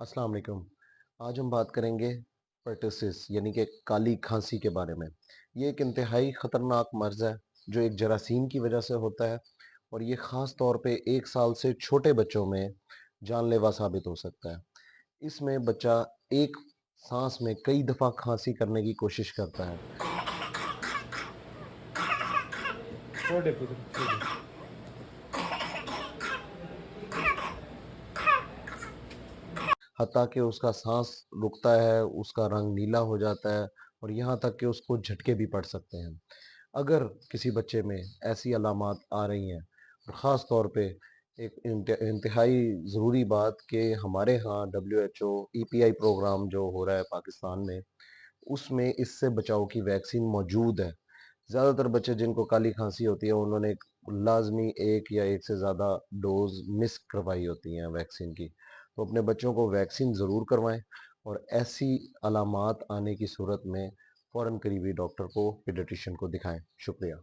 السلام علیکم۔ آج ہم بات کریں گے پرٹوسس یعنی کہ کالی کھانسی کے بارے میں۔ یہ ایک انتہائی خطرناک مرض ہے جو ایک جراثیم کی وجہ سے ہوتا ہے، اور یہ خاص طور پہ 1 سال سے چھوٹے بچوں میں جان لیوا ثابت ہو سکتا ہے۔ اس میں بچہ ایک سانس میں کئی دفعہ کھانسی کرنے کی کوشش کرتا ہے، چھوٹے پتر چھوٹے حتیٰ کہ اس کا سانس رکتا ہے، اس کا رنگ نیلا ہو جاتا ہے، اور یہاں تک کہ اس کو جھٹکے بھی پڑ سکتے ہیں۔ اگر کسی بچے میں ایسی علامات آ رہی ہیں، اور خاص طور پہ ایک انتہائی ضروری بات کہ ہمارے ہاں WHO EPI پروگرام جو ہو رہا ہے پاکستان میں، اس میں اس سے بچاؤ کی ویکسین موجود ہے۔ زیادہ تر بچے جن کو کالی کھانسی ہوتی ہے انہوں نے لازمی ایک یا ایک سے زیادہ ڈوز مس کروائی ہوتی ہیں ویکسین کی، تو اپنے بچوں کو ویکسین ضرور کروائیں، اور ایسی علامات آنے کی صورت میں فوراً قریبی ڈاکٹر کو پیڈیٹیشین کو دکھائیں۔ شکریہ۔